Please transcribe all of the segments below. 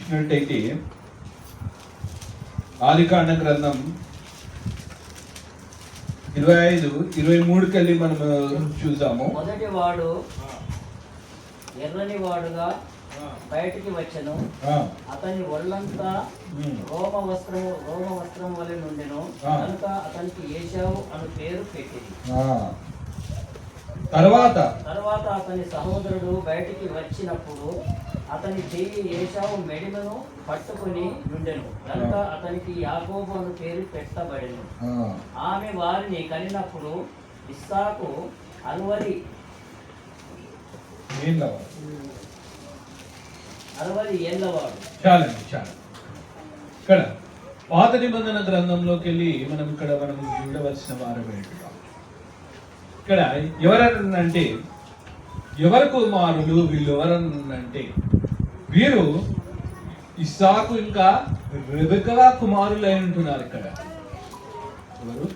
చూసినట్టయితే ఆదికాండ గ్రంథం 25-23 వెళ్ళి మనం చూద్దాము. మొదటి వాడు ఎర్రని వాడుగా బయటికి వచ్చెను, అతని ఒళ్ళంతా రోమ వస్త్రం వలె నుండెను, కనుక అతనికి ఏశావు అను పేరు పెట్టింది. తర్వాత అతని సహోదరుడు బయటికి వచ్చినప్పుడు అతని చెయ్యి ఏశావు మెడిమను పట్టుకుని నుండెను, కనుక అతనికి యాకోబు అను పేరు పెట్టబడెను. ఆమె వారిని కనినప్పుడు ఇస్సాకు 60 ఏళ్ళవాడు. చాలండి. ఇక్కడ పాత నిబంధన గ్రంథంలోకి వెళ్ళి మనం చూడవలసిన వారం ఏంటంటే, ఇక్కడ ఎవరనంటే ఎవరి కుమారులు వీళ్ళు ఎవరనంటే వీరు ఇస్సాకు ఇంకా రెబెకా కుమారులు అయి ఉంటున్నారు. ఇక్కడ ఎవరు?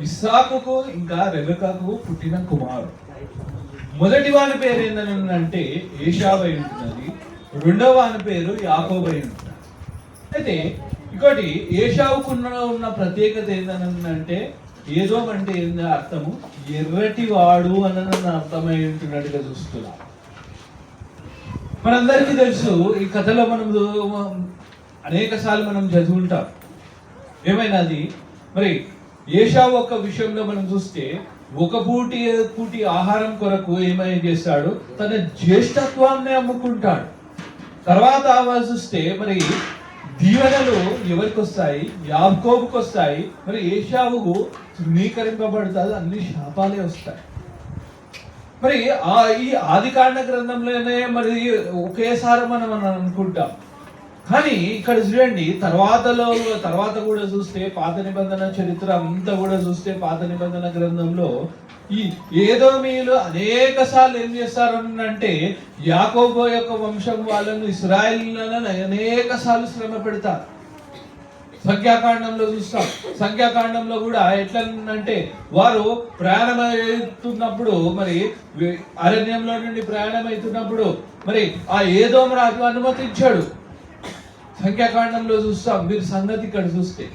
ఇస్సాకుకు ఇంకా రెబెకాకు పుట్టిన కుమారుడు. మొదటి వాని పేరు ఏంటంటే ఏశావు అయి ఉంటున్నది, రెండవ వాని పేరు యాకోబు అయి ఉంటున్నారు. అయితే ఇంకోటి ఏశావుకు ఉన్న ప్రత్యేకత ఏంటంటే ఏదోం అంటే ఏంది అర్థము, ఎర్రటి వాడు అని అర్థమై ఉంటున్నట్టుగా చూస్తున్నా. మనందరికీ తెలుసు, ఈ కథలో మనం అనేక సార్లు మనం చదువుంటాం. ఏమైనాది మరి ఏశావు ఒక విషయంలో మనం చూస్తే ఒక పూటి ఆహారం కొరకు ఏమై చేస్తాడు, తన జ్యేష్ఠత్వాన్ని అమ్ముకుంటాడు. తర్వాత చూస్తే మరి దీవెనలు ఎవరికి వస్తాయి? యాకోబుకు వస్తాయి. మరి ఏశావుకు తృణీకరింపబడుతుంది, అన్ని శాపాలే వస్తాయి. మరి ఈ ఆదికాండ గ్రంథంలోనే మరి ఒకేసారి మనం అనుకుంటాం. కానీ ఇక్కడ చూడండి, తర్వాత కూడా చూస్తే పాత నిబంధన చరిత్ర అంతా కూడా చూస్తే పాత నిబంధన గ్రంథంలో ఈ ఏదోమీయులు అనేక సార్లు ఏం చేస్తారంటే యాకోబు యొక్క వంశం వాళ్ళను, ఇశ్రాయేలులను అనేక సార్లు శ్రమ పెడతారు. సంఖ్యాకాండంలో చూస్తాం. సంఖ్యాకాండంలో కూడా ఎట్లంటే వారు ప్రయాణం అవుతున్నప్పుడు, మరి అరణ్యంలో నుండి ప్రయాణం అవుతున్నప్పుడు మరి ఆ ఏదోము రాజు అనుమతించాడు. సంఖ్యాకాండంలో చూస్తాం. మీరు సంగతి ఇక్కడ చూస్తే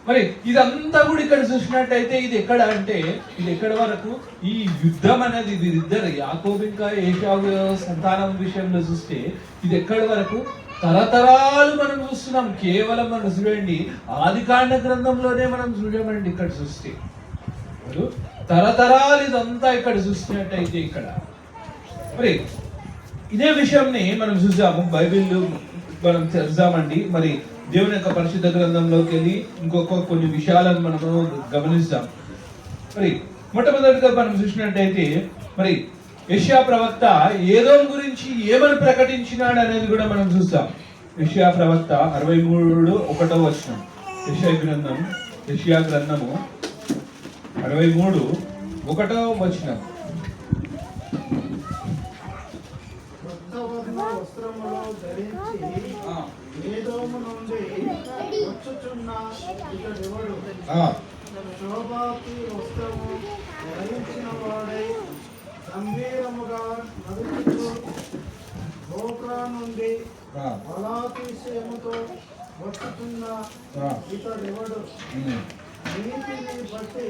మరి ఇదంతా కూడా ఇక్కడ చూసినట్టయితే ఇది ఎక్కడ అంటే, ఇది ఎక్కడ వరకు ఈ యుద్ధం అనేది వీరిద్దరు యాకోబు ఇంకా ఏశావు సంతానం విషయంలో చూస్తే ఇది ఎక్కడి వరకు తరతరాలు మనం చూస్తున్నాం. కేవలం మనం చూడండి ఆదికాండ గ్రంథంలోనే మనం చూడమండి. ఇక్కడ చూస్తే తరతరాలు ఇదంతా ఇక్కడ చూసినట్టయితే ఇక్కడ మరి ఇదే విషయంని మనం చూసాము. బైబిల్ మనం తెలుసామండి. మరి దేవుని యొక్క పరిశుద్ధ గ్రంథంలోకి వెళ్ళి కొన్ని విషయాలను మనము గమనిస్తాం. మరి మొట్టమొదటిగా మనం చూసినట్టయితే మరి యెషయా ప్రవక్త ఏదోం గురించి ఏమని ప్రకటించినాడు అనేది కూడా మనం చూస్తాం. యెషయా ప్రవక్త 63:1 యెషయా గ్రంథము 63:1. ఏదోము నుండి వచ్చుచున్న ఇతడెవడు? శోభాతి వస్త్రము ధరించిన వాడై గంభీరముగా నడుచుచు బోక్రా నుండి బలాతిశయముతో వచ్చుచున్న ఇతడెవడు? నీతిని బట్టి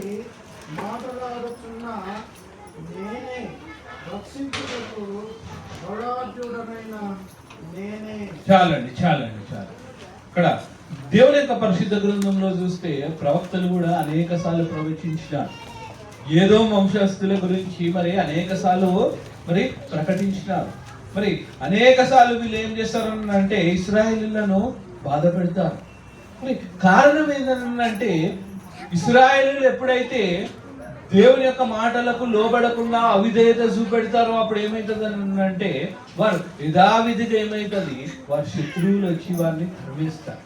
మాట్లాడుతున్న నేనే, రక్షించుటకు బలాఢ్యుడనైన నేనే. చాలండి. ఇక్కడ దేవుని యొక్క పరిశుద్ధ గ్రంథంలో చూస్తే ప్రవక్తలు కూడా అనేక సార్లు ప్రవచించినారు. ఏదో వంశస్థుల గురించి మరి అనేక సార్లు మరి ప్రకటించినారు. మరి అనేక సార్లు వీళ్ళు ఏం చేస్తారు అంటే ఇశ్రాయేలీయులను బాధ పెడతారు. మరి కారణం ఏంటంటే ఇశ్రాయేలీయులు ఎప్పుడైతే దేవుని యొక్క మాటలకు లోబడకుండా అవిధేయత చూపెడతారో అప్పుడు ఏమవుతుంది అంటే వారు యథావిధిగా ఏమవుతుంది, వారి శత్రువులు వచ్చి వారిని తరిమేస్తారు.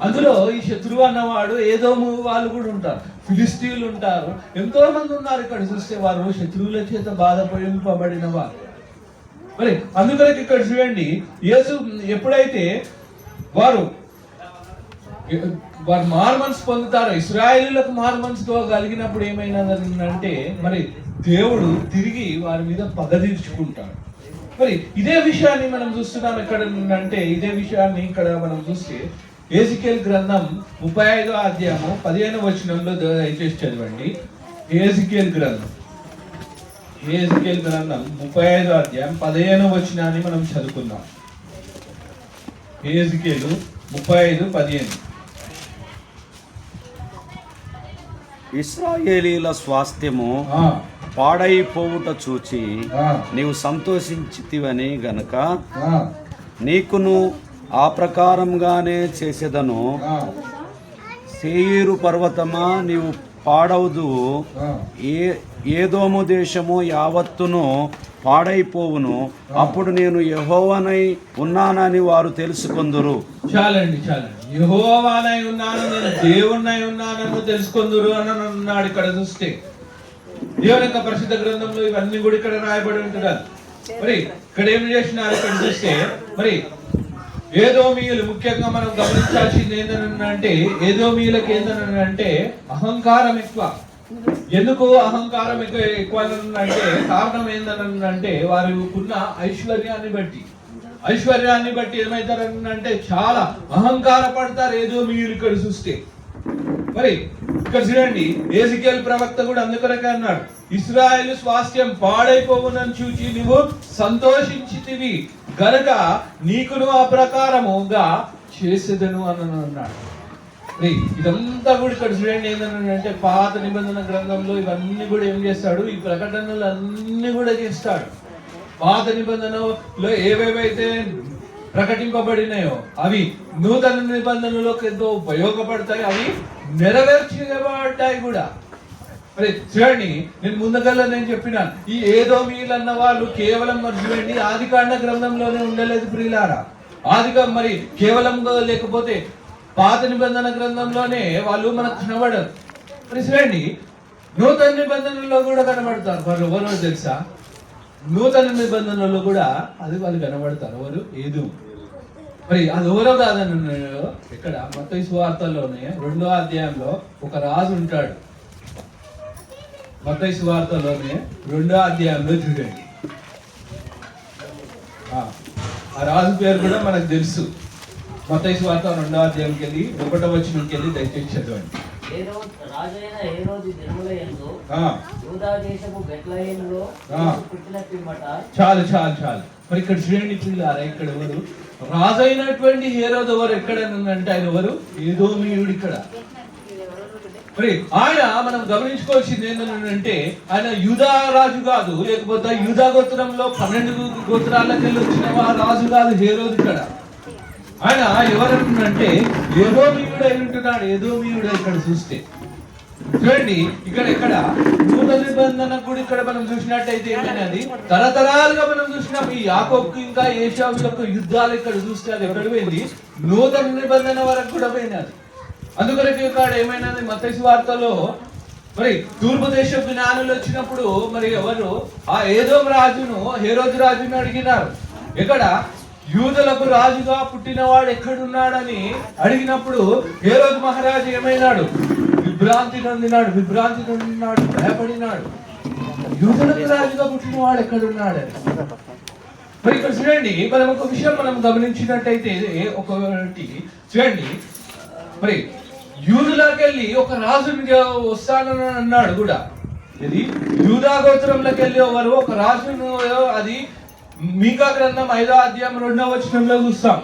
అందులో ఈ శత్రువు అన్నవాడు ఏదో వాళ్ళు కూడా ఉంటారు, ఫిలిస్తీన్లు ఉంటారు, ఎంతో మంది ఉన్నారు. ఇక్కడ చూస్తే వారు శత్రువుల చేత బాధపడింపబడిన వారు. మరి అందుకొరకు ఇక్కడ చూడండి, యేసు ఎప్పుడైతే వారు మార్మన్స్ పొందుతారు, ఇశ్రాయేలీయులకు మార్మన్స్ కలిగినప్పుడు ఏమైనదంటే మరి దేవుడు తిరిగి వారి మీద పగ తీర్చుకుంటాడు. మరి ఇదే విషయాన్ని మనం చూస్తున్నాం ఎక్కడ అంటే ఇదే విషయాన్ని ఇక్కడ మనం చూస్తే ఎజికేల్ గ్రంథం 35వ అధ్యాయము 15వ వచనంలో దయచేసి చదవండి. ఎజికేల్ గ్రంథం 35వ అధ్యాయం 15వ వచనాన్ని మనం చదువుకుందాం. ఎజికేలు 35:15. ఇశ్రాయేలీల స్వాస్థ్యము పాడైపోవుట చూచి నీవు సంతోషించితివని గనక నీకును ఆ ప్రకారంగానే చేసేదను. సేయీరు పర్వతమా నీవు పాడవుదు, ఏదోము దేశము యావత్తును పాడైపోవును. అప్పుడు నేను యెహోవానై ఉన్నానని వారు తెలుసుకొందురు. చాలండి. యెహోవానై ఉన్నాను, నేను దేవుణ్ణై ఉన్నానని తెలుసుకొందురు అని అన్నాడు. ఇక్కడ చూస్తే దేవుని యొక్క పరిశుద్ధ గ్రంథంలో ఇవన్నీ కూడా ఇక్కడ రాయబడి ఉంటున్నారు. మరి ఇక్కడ ఏం చేసినారు ఇక్కడ చూస్తే, మరి ఏదోమీయులు ముఖ్యంగా మనం గమనించాల్సింది ఏంటంటే ఏదోమీయులకు ఏంటంటే అహంకారం ఎక్కువ. ఎందుకు అహంకారం ఎక్కువ అంటే కారణం ఏంటంటే వారికున్న ఐశ్వర్యాన్ని బట్టి ఏమవుతారంటే చాలా అహంకార పడతారు ఏదోమీయులు ఇక్కడ చూస్తే. మరి ఇక్కడ చూడండి, ఎజికేల్ ప్రవక్త కూడా అందుకొరకే అన్నాడు, ఇశ్రాయేలు స్వాస్థ్యం పాడైపోవునని చూచి నువ్వు సంతోషించితివి గనక నీకును ఆ ప్రకారముగా చేసేదను అని అన్నాడు. ఇదంతా కూడా ఇక్కడ చూడండి ఏంటంటే పాత నిబంధన గ్రంథంలో ఇవన్నీ కూడా ఏం చేస్తాడు, ఈ ప్రకటనలు అన్ని కూడా చేస్తాడు. పాత నిబంధనలో ఏవేవైతే ప్రకటింపబడినాయో అవి నూతన నిబంధనలోకి ఎంతో ఉపయోగపడతాయి, అవి నెరవేర్చబడ్డాయి కూడా. మరి చూడండి, నేను ముందుగల్లా చెప్పినాను, ఈ ఏదోమీయులు అన్న వాళ్ళు కేవలం మరి చూడండి ఆదికాండ గ్రంథంలోనే ఉండలేదు ప్రియులారా. మరి కేవలం లేకపోతే పాత నిబంధన గ్రంథంలోనే వాళ్ళు మనకు కనబడరు. మరి చూడండి, నూతన నిబంధనలో కూడా కనబడతారు. మరి ఎవరో తెలుసా, నూతన నిబంధనలో కూడా అది వాళ్ళు కనబడతారు. ఎవరు? ఏదో. మరి అది ఎవరో కాదని ఇక్కడ మత్తయి సువార్తలోనే 2వ అధ్యాయంలో ఒక రాజు ఉంటాడు. మత్తయి సువార్తలోనే 2వ అధ్యాయంలో చూడండి, ఆ రాజు పేరు కూడా మనకు తెలుసు. మత్తయి సువార్త 2వ అధ్యాయంకి వెళ్ళి 1వ వచనంకి వెళ్ళి దయచేసి చదవండి. రాజైన హేరోదు దినముల యందు యూదా దేశపు బెత్లెహేములో పుట్టిన పిమ్మట చాలు. మరి ఇక్కడ చూడండి పిల్లారా, ఇక్కడ ఎవరు రాజైనటువంటి హేరోదు ఎవరు ఎక్కడ అంటే ఆయన ఎవరు? ఏదోమీయుడు. ఇక్కడ మరి ఆయన మనం గమనించుకోవాల్సింది ఏంటంటే ఆయన యూదా రాజు కాదు, లేకపోతే యూదా గోత్రంలో 12 గోత్రాలకి వెళ్ళి వచ్చిన రాజు కాదు హేరోదు. ఇక్కడ ఆయన ఎవరంటే ఏదోమీయుడు అయి ఉంటున్నాడు. ఏదోమీయుడు ఇక్కడ చూస్తే చూడండి, ఇక్కడ నూతన నిబంధన కూడా ఇక్కడ మనం చూసినట్టయితే ఏమైనది తరతరాలుగా మనం చూసినాం. ఈ యాకోబుకు ఇంకా ఏశావు యొక్క యుద్ధాలు ఇక్కడ చూస్తే అది ఎక్కడ పోయింది, నూతన నిబంధన వరకు కూడా పోయినది. అందుకొరకు ఇక్కడ ఏమైనది మత్తయి సువార్తలో మరి తూర్పు దేశపు జ్ఞానులు వచ్చినప్పుడు మరి ఎవరు ఆ ఏదోం రాజును హేరోదు రాజును అడిగినారు. ఇక్కడ యూదులకు రాజుగా పుట్టినవాడు ఎక్కడున్నాడని అడిగినప్పుడు హేరోదు మహారాజు ఏమైనాడు? విభ్రాంతి నొందినాడు, భయపడినాడు. యూదులకు రాజుగా పుట్టినవాడు ఎక్కడున్నాడని. మరి ఇక్కడ చూడండి, మనం ఒక విషయం మనం గమనించినట్టయితే ఒకటి చూడండి, మరి యూదులోకి వెళ్ళి ఒక రాజుని వస్తానని అన్నాడు కూడా. ఇది యూదా గోత్రంలోకి వెళ్ళి ఎవరు ఒక రాజును, అది మీకా గ్రంథం 5వ అధ్యాయం 2వ వచనంలో చూస్తాం.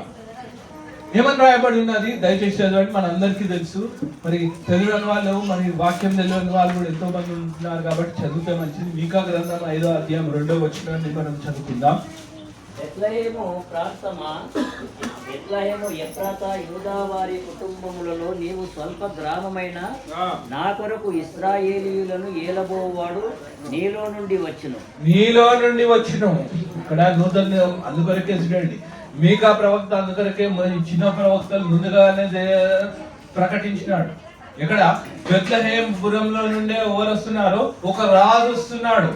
ఏమని రాయబడి ఉన్నది దయచేసి చదవండి. మనందరికీ తెలుసు. మరి తెలియని వాళ్ళు, మరి వాక్యం తెలియని వాళ్ళు కూడా ఎంతో మంది ఉంటున్నారు కాబట్టి చదివితే మంచిది. మీకా గ్రంథం 5వ అధ్యాయం 2వ వచనాన్ని మనం చదువుకుందాం. బెత్లెహేము ప్రాంతమా, బెత్లెహేము ఎఫ్రాతా యూదా వారి కుటుంబములలో నీవు స్వల్ప గ్రామమైన నా కొరకు ఇశ్రాయేలీయులను ఏలబోవాడు నీలో నుండి వచ్చును. ఇక్కడ నూతన అందుకొరకే చూడండి, మీకా ప్రవక్త అందుకొరకే చిన్న ప్రవక్తలు ముందుగానే ప్రకటించినాడు. ఇక్కడ బెత్లెహేం పురంలో నుండే ఎవరు వస్తున్నారు? ఒక రాజు వస్తున్నాడు.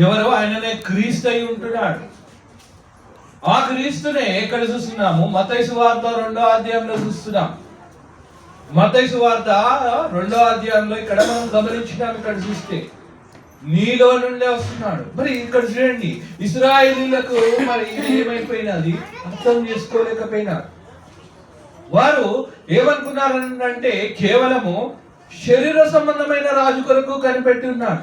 ఎవరు? ఆయననే క్రీస్తు అయి ఉంటున్నాడు. ఆ క్రీస్తునే ఎక్కడ చూస్తున్నాము? మత్తయి సువార్త 2వ అధ్యాయంలో చూస్తున్నాం. మత్తయి సువార్త 2వ అధ్యాయంలో ఇక్కడ మనం గమనించినాం. ఇక్కడ చూస్తే నీలో నుండే వస్తున్నాడు. మరి ఇక్కడ చూడండి, ఇశ్రాయేలీయులకు మరి ఇది ఏమైపోయినది అర్థం చేసుకోలేకపోయినారు. వారు ఏమనుకున్నారంటే కేవలము శరీర సంబంధమైన రాజు కొరకు కనిపెట్టి ఉన్నారు.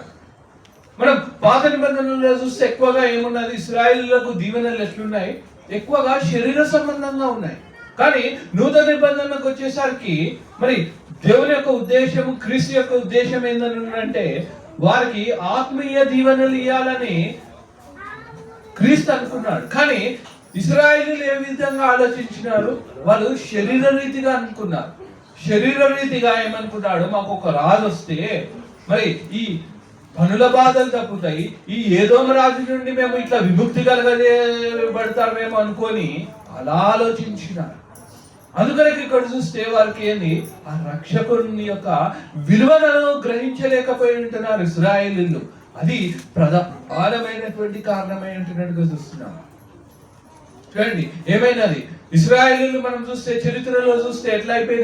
మనం పాత నిబంధనలో చూస్తే ఎక్కువగా ఏమున్నది, ఇశ్రాయేలీయులకు దీవెనలు ఎట్లున్నాయి, ఎక్కువగా శరీర సంబంధంగా ఉన్నాయి. కానీ నూతన నిబంధనకు వచ్చేసరికి మరి దేవుని యొక్క ఉద్దేశము, క్రీస్తు యొక్క ఉద్దేశం ఏంటంటే వారికి ఆత్మీయ దీవెనలు ఇవ్వాలని క్రీస్తు అనుకున్నాడు. కానీ ఇశ్రాయేలీయులు ఏ విధంగా ఆలోచించినారు, వాళ్ళు శరీర రీతిగా అనుకున్నారు. శరీర రీతిగా ఏమనుకున్నాడు, మాకు ఒక రాజు వస్తే మరి ఈ పనుల బాధలు తప్పుతాయి, ఈ ఏదోమ రాజు నుండి మేము ఇట్లా విముక్తి కలగబడతామేమో అనుకొని అలా ఆలోచించినారు. అందుకనే ఇక్కడ చూస్తే వారికి ఏంది, ఆ రక్షకుని యొక్క విలువలను గ్రహించలేకపోయి ఉంటున్నారు ఇశ్రాయేలీయులు. అది ప్రధానమైనటువంటి కారణమై ఉంటున్నట్టుగా చూస్తున్నాం. చూడండి ఏమైనది, ఇశ్రాయేలీయులు మనం చూస్తే చరిత్రలో చూస్తే ఎట్లా అయిపోయింది.